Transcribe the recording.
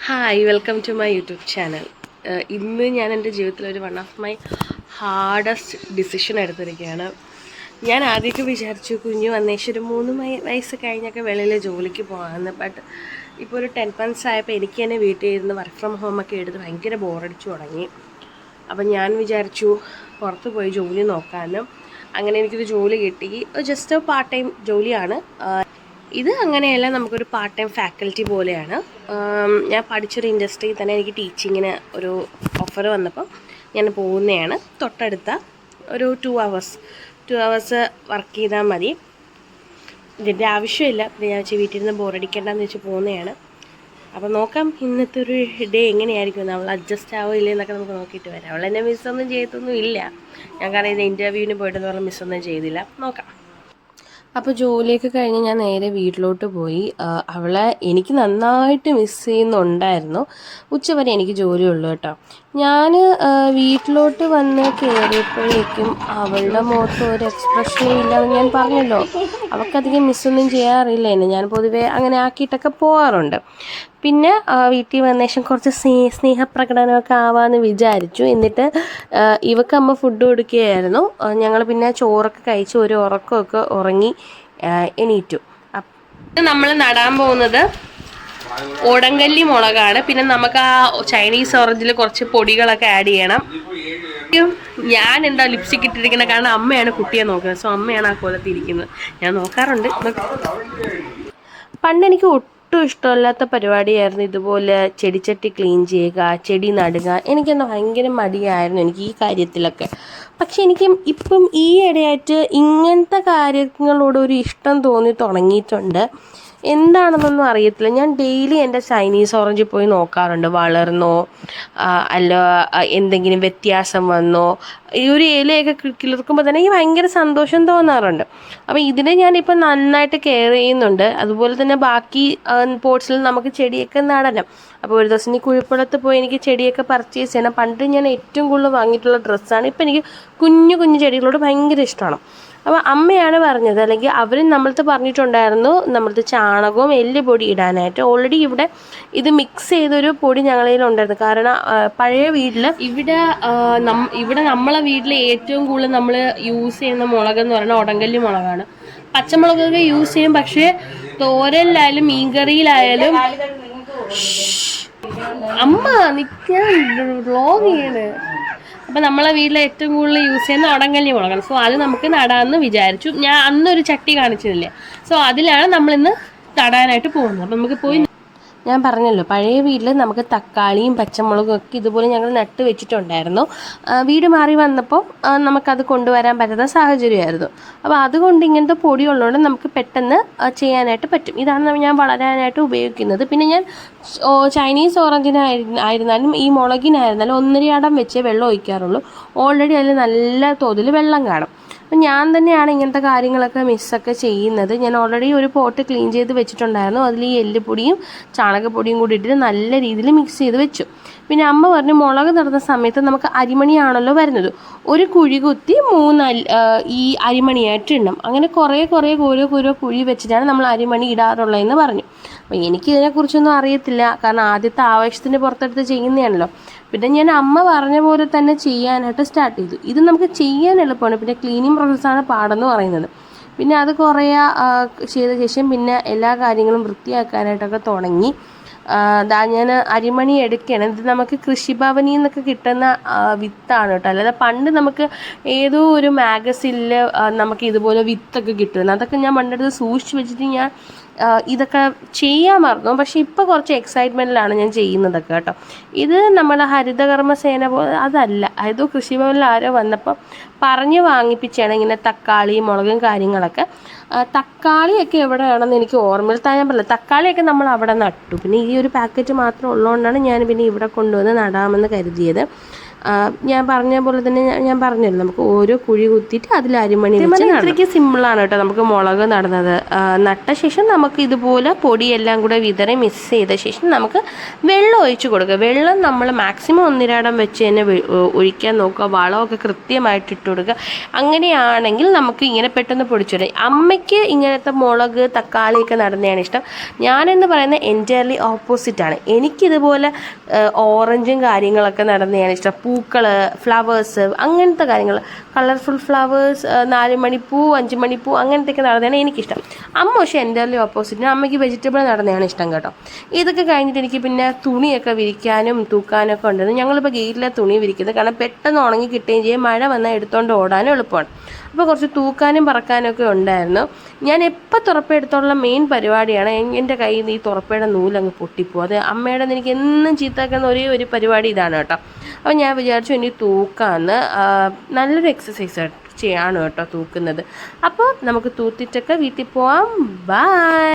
Hi, welcome to my YouTube channel. ഇന്ന് ഞാൻ എൻ്റെ ജീവിതത്തിലൊരു one of my hardest decision എടുത്തിരിക്കുകയാണ്. ഞാൻ ആദ്യമൊക്കെ വിചാരിച്ചു കുഞ്ഞു വന്നേശം ഒരു 3 വയസ്സ് കഴിഞ്ഞൊക്കെ വെളിയിൽ ജോലിക്ക് പോകാമെന്ന്. ബട്ട് ഇപ്പോൾ ഒരു 10 months ആയപ്പോൾ എനിക്ക് തന്നെ വീട്ടിൽ ഇരുന്ന് വർക്ക് ഫ്രം ഹോമൊക്കെ എടുത്ത് ഭയങ്കര ബോറടിച്ചു തുടങ്ങി. അപ്പം ഞാൻ വിചാരിച്ചു പുറത്ത് പോയി ജോലി നോക്കാമെന്നും. അങ്ങനെ എനിക്കൊരു ജോലി കിട്ടി. ജസ്റ്റ് പാർട്ട് ടൈം ജോലിയാണ്. ഇത് അങ്ങനെയല്ല, നമുക്കൊരു പാർട്ട് ടൈം ഫാക്കൽറ്റി പോലെയാണ്. ഞാൻ പഠിച്ചൊരു ഇൻഡസ്ട്രിയിൽ തന്നെ എനിക്ക് ടീച്ചിങ്ങിന് ഒരു ഓഫർ വന്നപ്പോൾ ഞാൻ പോകുന്നതാണ്. തൊട്ടടുത്ത ഒരു 2 hours വർക്ക് ചെയ്താൽ മതി. ഇതിൻ്റെ ആവശ്യമില്ല. പിന്നെ ഞാൻ വെച്ചാൽ വീട്ടിൽ നിന്ന് ബോറടിക്കേണ്ടെന്ന് വെച്ച് പോകുന്നതാണ്. അപ്പോൾ നോക്കാം ഇന്നത്തെ ഒരു ഡേ എങ്ങനെയായിരിക്കും, നമ്മൾ അഡ്ജസ്റ്റ് ആവോ ഇല്ലേ എന്നൊക്കെ നമുക്ക് നോക്കിയിട്ട് വരാം. അവൾ എന്നെ മിസ്സൊന്നും ചെയ്തൊന്നും ഇല്ല. ഞാൻ കാരണം ഇത് ഇൻ്റർവ്യൂവിന് പോയിട്ടെന്ന് പറഞ്ഞാൽ മിസ്സൊന്നും ചെയ്തില്ല. നോക്കാം. അപ്പോൾ ജോലിയൊക്കെ കഴിഞ്ഞ് ഞാൻ നേരെ വീട്ടിലോട്ട് പോയി. അവളെ എനിക്ക് നന്നായിട്ട് മിസ് ചെയ്യുന്നുണ്ടായിരുന്നു. ഉച്ചവരെ എനിക്ക് ജോലിയുള്ളൂ കേട്ടോ. ഞാൻ വീട്ടിലോട്ട് വന്ന് കയറിയപ്പോഴേക്കും അവളുടെ മുഖത്ത് ഒരു എക്സ്പ്രഷനും ഇല്ലാന്ന് ഞാൻ പറഞ്ഞല്ലോ. അവൾക്കധികം മിസ്സൊന്നും ചെയ്യാറില്ല എന്നെ. ഞാൻ പൊതുവേ അങ്ങനെ ആക്കിയിട്ടൊക്കെ പോകാറുണ്ട്. പിന്നെ വീട്ടിൽ വന്ന ശേഷം കുറച്ച് സ്നേഹപ്രകടനമൊക്കെ ആവാമെന്ന് വിചാരിച്ചു. എന്നിട്ട് ഇവക്ക് അമ്മ ഫുഡ് കൊടുക്കുകയായിരുന്നു. ഞങ്ങൾ പിന്നെ ചോറൊക്കെ കഴിച്ച് ഒരു ഉറക്കമൊക്കെ ഉറങ്ങി എണീറ്റു. അപ്പം നമ്മൾ നടാൻ പോകുന്നത് ഓടങ്കല്ലി മുളകാണ്. പിന്നെ നമുക്ക് ആ ചൈനീസ് ഓറഞ്ചിൽ കുറച്ച് പൊടികളൊക്കെ ആഡ് ചെയ്യണം. ഞാൻ എന്താ ലിപ്സ്റ്റിക് ഇട്ടിരിക്കുന്നത് കാരണം അമ്മയാണ് കുട്ടിയെ നോക്കുന്നത്. സോ അമ്മയാണ് ആ കോലത്തിരിക്കുന്നത്. ഞാൻ നോക്കാറുണ്ട്. പണ്ട് എനിക്ക് ഒട്ടും ഇഷ്ടമില്ലാത്ത പരിപാടിയായിരുന്നു ഇതുപോലെ ചെടിച്ചട്ടി ക്ലീൻ ചെയ്യുക, ചെടി നടുക. എനിക്കെന്താ ഭയങ്കര മടിയായിരുന്നു എനിക്ക് ഈ കാര്യത്തിലൊക്കെ. പക്ഷെ എനിക്ക് ഇപ്പം ഈ ഇടയായിട്ട് ഇങ്ങനത്തെ കാര്യങ്ങളോട് ഒരു ഇഷ്ടം തോന്നി തുടങ്ങിയിട്ടുണ്ട്. എന്താണെന്നൊന്നും അറിയത്തില്ല. ഞാൻ ഡെയിലി എൻ്റെ ചൈനീസ് ഓറഞ്ചിൽ പോയി നോക്കാറുണ്ട്, വളർന്നോ അല്ല എന്തെങ്കിലും വ്യത്യാസം വന്നോ. ഈ ഒരു ഇലയൊക്കെ കിളിർക്കുമ്പോൾ തന്നെ എനിക്ക് ഭയങ്കര സന്തോഷം തോന്നാറുണ്ട്. അപ്പോൾ ഇതിനെ ഞാനിപ്പോൾ നന്നായിട്ട് കെയർ ചെയ്യുന്നുണ്ട്. അതുപോലെ തന്നെ ബാക്കി പോട്ട്സിൽ നമുക്ക് ചെടിയൊക്കെ നടണം. അപ്പോൾ ഒരു ദിവസം ഈ കുഴിപ്പുറത്ത് പോയി എനിക്ക് ചെടിയൊക്കെ പർച്ചേസ് ചെയ്യണം. പണ്ട് ഞാൻ ഏറ്റവും കൂടുതൽ വാങ്ങിയിട്ടുള്ള ഡ്രസ്സാണ്. ഇപ്പം എനിക്ക് കുഞ്ഞു കുഞ്ഞു ചെടികളോട് ഭയങ്കര ഇഷ്ടമാണ്. അപ്പോൾ അമ്മയാണ് പറഞ്ഞത്, അല്ലെങ്കിൽ അവരും നമ്മളടുത്ത് പറഞ്ഞിട്ടുണ്ടായിരുന്നു നമ്മളടുത്ത് ചാണകവും എല്ലുപൊടി ഇടാനായിട്ട്. ഓൾറെഡി ഇവിടെ ഇത് മിക്സ് ചെയ്തൊരു പൊടി ഞങ്ങളുടെ കയ്യിലുണ്ടായിരുന്നു. കാരണം പഴയ വീട്ടിൽ ഇവിടെ നമ്മളെ വീട്ടിൽ ഏറ്റവും കൂടുതൽ നമ്മൾ യൂസ് ചെയ്യുന്ന മുളകെന്ന് പറയുന്നത് ഒടങ്കല്ലി മുളകാണ്. പച്ചമുളകൊക്കെ യൂസ് ചെയ്യും, പക്ഷേ തോരനിലായാലും മീൻകറിയിലായാലും അമ്മ നിൽക്കാൻ വ്ളോഗ് ചെയ്യണ്. അപ്പം നമ്മളെ വീട്ടിൽ ഏറ്റവും കൂടുതൽ യൂസ് ചെയ്യുന്ന ഒടങ്കല്ലി മുളകാണ്. സോ അത് നമുക്ക് നടാമെന്ന് വിചാരിച്ചു. ഞാൻ അന്നൊരു ചട്ടി കാണിച്ചിട്ടില്ലേ, സോ അതിലാണ് നമ്മളിന്ന് നടാനായിട്ട് പോകുന്നത്. അപ്പം നമുക്ക് പോയി, ഞാൻ പറഞ്ഞല്ലോ പഴയ വീട്ടിൽ നമുക്ക് തക്കാളിയും പച്ചമുളകും ഒക്കെ ഇതുപോലെ ഞങ്ങൾ നട്ട് വെച്ചിട്ടുണ്ടായിരുന്നു. വീട് മാറി വന്നപ്പോൾ നമുക്കത് കൊണ്ടുവരാൻ പറ്റാത്ത സാഹചര്യമായിരുന്നു. അപ്പോൾ അതുകൊണ്ട് ഇങ്ങനത്തെ പൊടി ഉള്ളതുകൊണ്ട് നമുക്ക് പെട്ടെന്ന് ചെയ്യാനായിട്ട് പറ്റും. ഇതാണ് ഞാൻ വളരാനായിട്ട് ഉപയോഗിക്കുന്നത്. പിന്നെ ഞാൻ ചൈനീസ് ഓറഞ്ചിനായിരുന്നാലും ഈ മുളകിനായിരുന്നാലും 1.5 അടം വെച്ചേ വെള്ളം ഒഴിക്കാറുള്ളൂ. ഓൾറെഡി അതിൽ നല്ല തോതിൽ വെള്ളം കാണും. അപ്പം ഞാൻ തന്നെയാണ് ഇങ്ങനത്തെ കാര്യങ്ങളൊക്കെ മിസ്സൊക്കെ ചെയ്യുന്നത്. ഞാൻ ഓൾറെഡി ഒരു പോട്ട് ക്ലീൻ ചെയ്ത് വെച്ചിട്ടുണ്ടായിരുന്നു. അതിൽ ഈ എല്ലുപൊടിയും ചാണകപ്പൊടിയും കൂടി ഇട്ടിട്ട് നല്ല രീതിയിൽ മിക്സ് ചെയ്ത് വെച്ചു. പിന്നെ അമ്മ പറഞ്ഞു മുളക് നടുന്ന സമയത്ത് നമുക്ക് അരിമണിയാണല്ലോ വരുന്നത്, ഒരു കുഴി കുത്തി 3 ഈ അരിമണിയായിട്ട് ഇടണം. അങ്ങനെ കുറേ ഓരോ കുഴി വെച്ചിട്ടാണ് നമ്മൾ അരിമണി ഇടാറുള്ളതെന്ന് പറഞ്ഞു. അപ്പോൾ എനിക്കിതിനെക്കുറിച്ചൊന്നും അറിയത്തില്ല, കാരണം ആദ്യത്തെ ആവശ്യത്തിന് പുറത്തെടുത്ത് ചെയ്യുന്നതാണല്ലോ. പിന്നെ ഞാൻ അമ്മ പറഞ്ഞ പോലെ തന്നെ ചെയ്യാനായിട്ട് സ്റ്റാർട്ട് ചെയ്തു. ഇത് നമുക്ക് ചെയ്യാൻ എളുപ്പമാണ്. പിന്നെ ക്ലീനിങ് പ്രോസസ്സാണ് പാടെന്ന് പറയുന്നത്. പിന്നെ അത് കുറേ ചെയ്ത ശേഷം പിന്നെ എല്ലാ കാര്യങ്ങളും വൃത്തിയാക്കാനായിട്ടൊക്കെ തുടങ്ങി. ഞാൻ അരിമണി എടുക്കുകയാണ്. ഇത് നമുക്ക് കൃഷിഭവനിൽ നിന്നൊക്കെ കിട്ടുന്ന വിത്താണ് കേട്ടോ. അല്ലാതെ പണ്ട് നമുക്ക് ഏതോ ഒരു മാഗസിനിൽ നമുക്ക് ഇതുപോലെ വിത്തൊക്കെ കിട്ടുന്നു. അതൊക്കെ ഞാൻ പണ്ടെടുത്ത് സൂക്ഷിച്ച് വെച്ചിട്ട് ഞാൻ ഇതൊക്കെ ചെയ്യാൻ മറന്നു. പക്ഷെ ഇപ്പോൾ കുറച്ച് എക്സൈറ്റ്മെൻറ്റിലാണ് ഞാൻ ചെയ്യുന്നതൊക്കെ കേട്ടോ. ഇത് നമ്മുടെ ഹരിതകർമ്മസേന പോലെ അതല്ല, ഏതോ കൃഷിഭവനിൽ ആരോ വന്നപ്പോൾ പറഞ്ഞ് വാങ്ങിപ്പിച്ചാണ് ഇങ്ങനെ തക്കാളി മുളകും കാര്യങ്ങളൊക്കെ. തക്കാളിയൊക്കെ എവിടെയാണെന്ന് എനിക്ക് ഓർമ്മയിൽ ഞാൻ പറഞ്ഞില്ല. തക്കാളിയൊക്കെ നമ്മൾ അവിടെ നട്ടു. പിന്നെ ഈ ഒരു പാക്കറ്റ് മാത്രം ഉള്ളതുകൊണ്ടാണ് ഞാൻ പിന്നെ ഇവിടെ കൊണ്ടുവന്ന് നടാമെന്ന് കരുതിയത്. ഞാൻ പറഞ്ഞ പോലെ തന്നെ ഞാൻ പറഞ്ഞല്ലോ, നമുക്ക് ഓരോ കുഴി കുത്തിയിട്ട് അതിൽ അരിമണി വെച്ച് ഇത്രയ്ക്ക് സിമ്പിളാണ് കേട്ടോ നമുക്ക് മുളക് നടുന്നത്. നട്ട ശേഷം നമുക്ക് ഇതുപോലെ പൊടിയെല്ലാം കൂടെ വിതറി മിക്സ് ചെയ്ത ശേഷം നമുക്ക് വെള്ളം ഒഴിച്ച് കൊടുക്കുക. വെള്ളം നമ്മൾ മാക്സിമം 1-2 വെച്ച് തന്നെ ഒഴിക്കാൻ നോക്കുക. വളമൊക്കെ കൃത്യമായിട്ട് ഇട്ട് കൊടുക്കുക. അങ്ങനെയാണെങ്കിൽ നമുക്ക് ഇങ്ങനെ പെട്ടെന്ന് പൊടിച്ചിടും. അമ്മയ്ക്ക് ഇങ്ങനത്തെ മുളക് തക്കാളിയൊക്കെ നടുന്നതാണ് ഇഷ്ടം. ഞാനെന്ന് പറയുന്നത് എൻറ്റയർലി ഓപ്പോസിറ്റാണ്. എനിക്കിതുപോലെ ഓറഞ്ചും കാര്യങ്ങളൊക്കെ നടുന്നതാണ് ഇഷ്ടം. പൂക്കൾ, ഫ്ലവേഴ്സ്, അങ്ങനത്തെ കാര്യങ്ങൾ, കളർഫുൾ ഫ്ലവേഴ്സ്, 4 മണിപ്പൂ 5 മണിപ്പൂ അങ്ങനത്തെയൊക്കെ നടുന്നതാണ് എനിക്കിഷ്ടം. അമ്മ പക്ഷേ എൻറ്റയർലി ഓപ്പോസിറ്റ്. അമ്മയ്ക്ക് വെജിറ്റബിൾ നടുന്നതാണ് ഇഷ്ടം കേട്ടോ. ഇതൊക്കെ കഴിഞ്ഞിട്ട് എനിക്ക് പിന്നെ തുണിയൊക്കെ വിരിക്കാനും തൂക്കാനും ഒക്കെ ഉണ്ടായിരുന്നു. ഞങ്ങളിപ്പോൾ ഗേറ്റിലെ തുണി വിരിക്കുന്നത് കാരണം പെട്ടെന്ന് ഉണങ്ങി കിട്ടുകയും ചെയ്യും, മഴ വന്നാൽ എടുത്തുകൊണ്ട് ഓടാനും എളുപ്പമാണ്. അപ്പോൾ കുറച്ച് തൂക്കാനും പറക്കാനും ഒക്കെ ഉണ്ടായിരുന്നു. ഞാൻ എപ്പോൾ തുറപ്പെടുത്തോളം മെയിൻ പരിപാടിയാണ് എൻ്റെ കയ്യിൽ നിന്ന് ഈ തുറപ്പയുടെ നൂലങ്ങ് പൊട്ടിപ്പോവും. അത് അമ്മയുടെ എനിക്ക് എന്നും ചീത്താക്കുന്ന ഒരേ ഒരു പരിപാടി ഇതാണ് കേട്ടോ. അപ്പോൾ ഞാൻ വിചാരിച്ചു ഇനി തൂക്കാമെന്ന്. നല്ലൊരു എക്സസൈസ് ചെയ്യാണ് കേട്ടോ തൂക്കുന്നത്. അപ്പോൾ നമുക്ക് തൂത്തിട്ടൊക്കെ വീട്ടിൽ പോവാം. ബൈ.